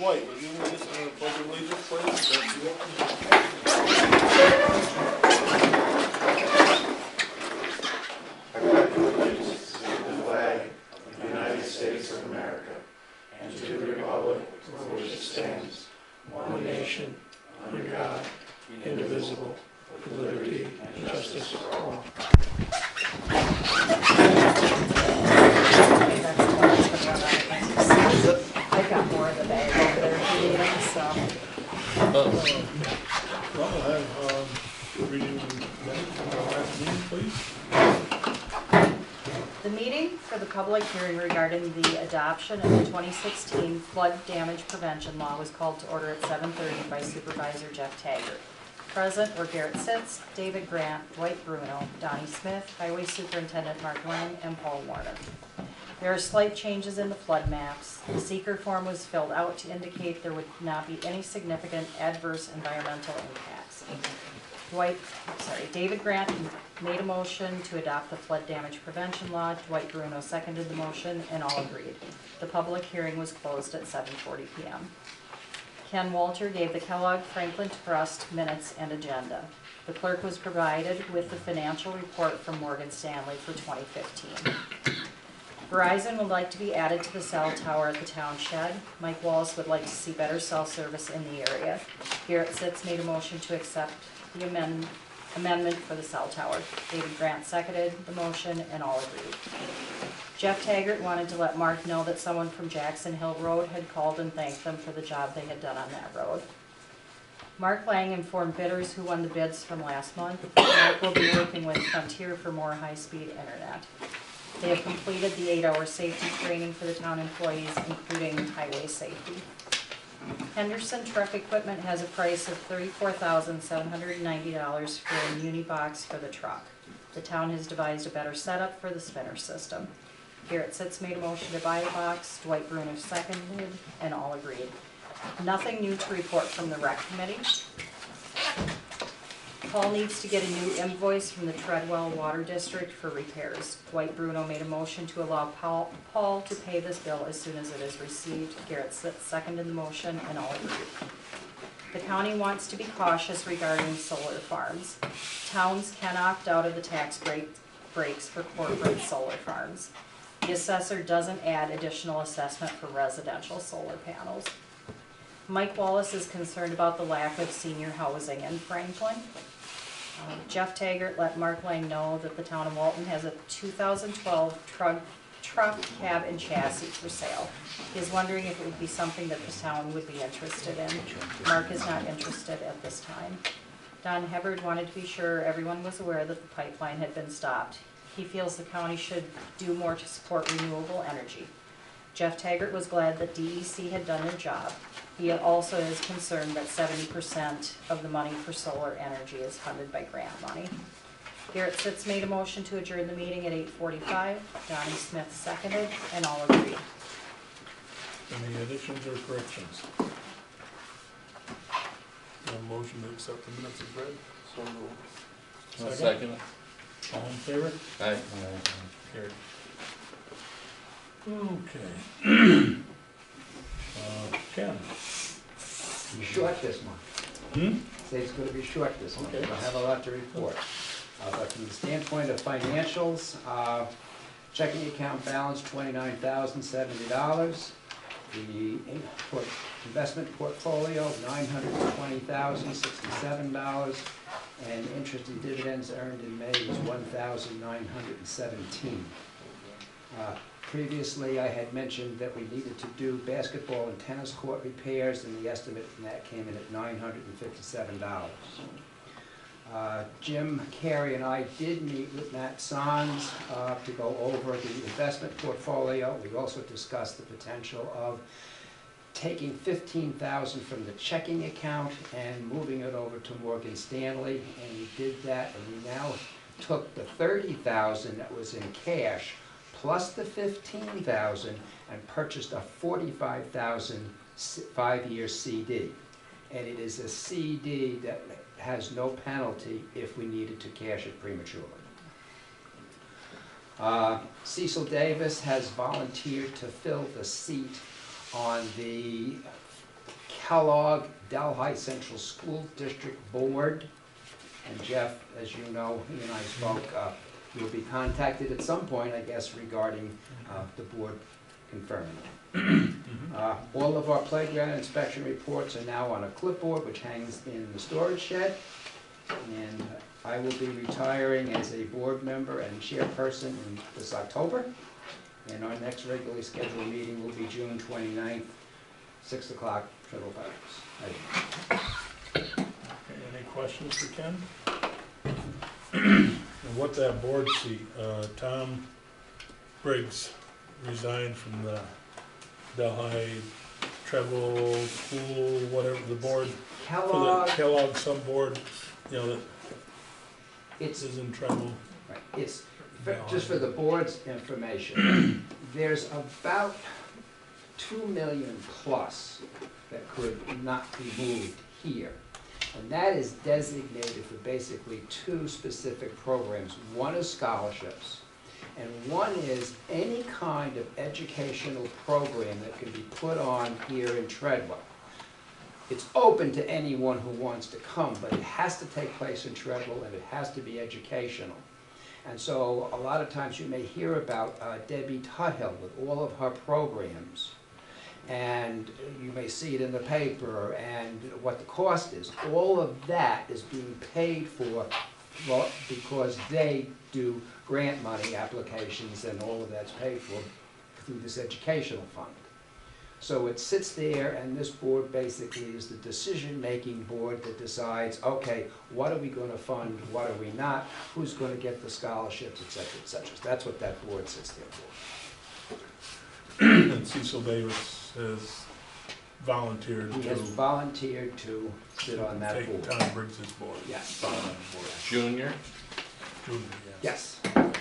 Dwight, would you lead us in the pledge of allegiance, please? I pledge allegiance to the flag of the United States of America and to the republic for which it stands, one nation, under God, indivisible, with liberty and justice for all. I've got more of the bag over there if you need them, so. Well, we'll have reading minutes from our last meeting, please. The meeting for the public hearing regarding the adoption of the 2016 flood damage prevention law was called to order at 7:30 by Supervisor Jeff Taggart. Present were Garrett Sitz, David Grant, Dwight Bruno, Donnie Smith, Highway Superintendent Mark Lang, and Paul Warner. There are slight changes in the flood maps. The seeker form was filled out to indicate there would not be any significant adverse environmental impacts. David Grant made a motion to adopt the flood damage prevention law. Dwight Bruno seconded the motion, and all agreed. The public hearing was closed at 7:40 p.m. Ken Walter gave the Kellogg Franklin Trust minutes and agenda. The clerk was provided with the financial report from Morgan Stanley for 2015. Verizon would like to be added to the cell tower at the town shed. Mike Wallace would like to see better cell service in the area. Garrett Sitz made a motion to accept the amendment for the cell tower. David Grant seconded the motion, and all agreed. Jeff Taggart wanted to let Mark know that someone from Jackson Hill Road had called and thanked them for the job they had done on that road. Mark Lang informed bidders who won the bids from last month that Mark will be working with Frontier for more high-speed internet. They have completed the 8-hour safety training for the town employees, including highway safety. Henderson Truck Equipment has a price of $34,790 for a Unibox for the truck. The town has devised a better setup for the spinner system. Garrett Sitz made a motion to buy the box, Dwight Bruno seconded, and all agreed. Nothing new to report from the rec committee. Paul needs to get a new invoice from the Treadwell Water District for repairs. Dwight Bruno made a motion to allow Paul to pay this bill as soon as it is received. Garrett Sitz seconded the motion, and all agreed. The county wants to be cautious regarding solar farms. Towns can opt out of the tax breaks for corporate solar farms. The assessor doesn't add additional assessment for residential solar panels. Mike Wallace is concerned about the lack of senior housing in Franklin. Jeff Taggart let Mark Lang know that the town of Walton has a 2012 truck, cab, and chassis for sale. He is wondering if it would be something that the town would be interested in. Mark is not interested at this time. Don Hebbard wanted to be sure everyone was aware that the pipeline had been stopped. He feels the county should do more to support renewable energy. Jeff Taggart was glad that DEC had done their job. He also is concerned that 70% of the money for solar energy is funded by grant money. Garrett Sitz made a motion to adjourn the meeting at 8:45. Donnie Smith seconded, and all agreed. Any additions or corrections? A motion to accept the minutes is read. So moved. Second. All in favor? Aye. Carried. Okay. Ken. Short this month. Say it's going to be short this month. Okay. I don't have a lot to report. But from the standpoint of financials, checking account balance $29,070. The investment portfolio $920,067, and interest and dividends earned in May was $1,917. Previously, I had mentioned that we needed to do basketball and tennis court repairs, and the estimate from that came in at $957. Jim Carey and I did meet with Matt Sons to go over the investment portfolio. We also discussed the potential of taking $15,000 from the checking account and moving it over to Morgan Stanley, and we did that, and we now took the $30,000 that was in cash plus the $15,000 and purchased a $45,000 5-year CD. And it is a CD that has no penalty if we needed to cash it prematurely. Cecil Davis has volunteered to fill the seat on the Kellogg Delhi Central School District Board. And Jeff, as you know, he and I spoke, we'll be contacted at some point, I guess, regarding the board confirming. All of our playground inspection reports are now on a clipboard, which hangs in the storage shed. And I will be retiring as a board member and chairperson in this October. And our next regularly scheduled meeting will be June 29th, 6 o'clock, Treadwell Barracks. Any questions for Ken? And what that board seat, Tom Briggs resigned from the Delhi Treble School, whatever, the board, for the Kellogg, Kellogg sub-board, you know, that it's, is in Treble. right, it's, just for the board's information, there's about 2 million plus that could not be moved here. And that is designated for basically two specific programs. One is scholarships, and one is any kind of educational program that can be put on here in Treadwell. It's open to anyone who wants to come, but it has to take place in Treadwell and it has to be educational. And so a lot of times you may hear about Debbie Tuthill with all of her programs. And you may see it in the paper and what the cost is. All of that is being paid for, well, because they do grant money applications and all of that's paid for through this educational fund. So it sits there and this board basically is the decision-making board that decides, okay, what are we going to fund, what are we not, who's going to get the scholarships, et cetera, et cetera. So that's what that board sits there for. And Cecil Davis has volunteered He has to volunteered to sit on that take board. Tom Briggs's board. Yes. On that board. Junior? Junior, yes. Yes.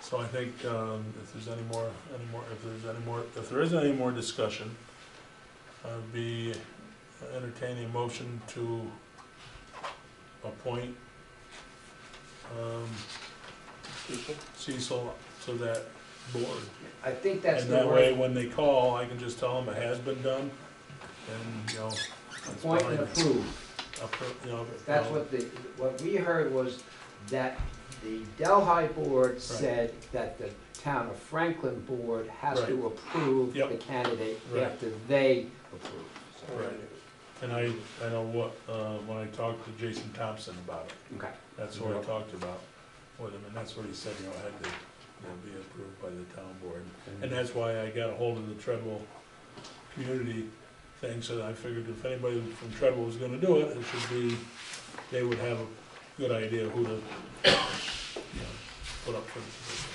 So I think if there isn't any more discussion, I'd be entertaining a motion to appoint Cecil to that board. I think that's And the that way, word, when they call, I can just tell them it has been done, and, you know. it's appoint and behind us. approve. You know, That's what we heard was that the Delhi board said that the town of Franklin board has to approve Yep. the candidate Right. after they approve. So- Right. And I know what, when I talked to Jason Thompson about it, Okay. that's what I talked about with him, and that's what he said, you know, it had to, be approved by the town board. And that's why I got a hold of the Treadwell community thing, so that I figured if anybody from Treadwell was gonna do it, it should be, they would have a good idea who to, put up for the position.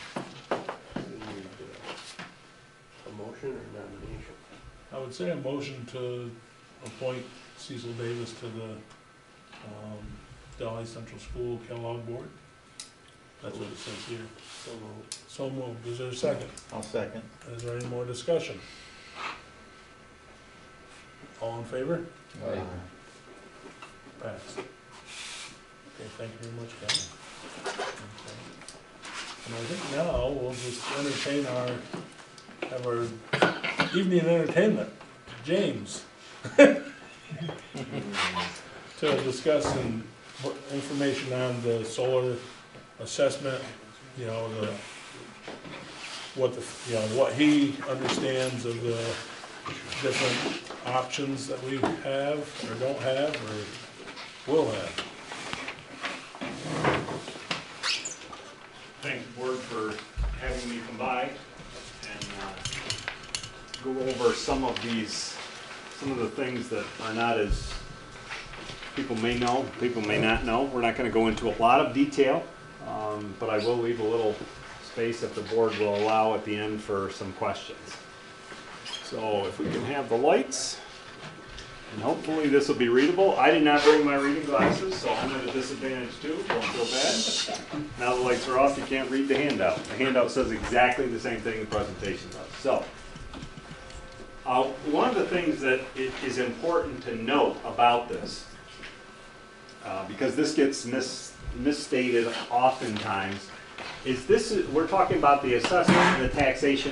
A motion or nomination? I would say a motion to appoint Cecil Davis to the, Delhi Central School Kellogg Board. That's what it says here. So moved. So moved. Is there a second? I'll second. Is there any more discussion? All in favor? Passed. Okay, thank you very much, Kevin. Okay. And I think now we'll just have our evening entertainment. James. To discuss some information on the solar assessment, what he understands of the different options that we have, or don't have, or will have. Thank the board for having me come by and go over some of the things that are not as, people may know, people may not know. We're not going to go into a lot of detail, but I will leave a little space if the board will allow at the end for some questions. So if we can have the lights, and hopefully this will be readable. I did not bring my reading glasses, so I'm at a disadvantage too. Don't feel bad. Now the lights are off, you can't read the handout. The handout says exactly the same thing the presentation does. So, one of the things that is important to note about this, because this gets misstated oftentimes, is we're talking about the assessment and the taxation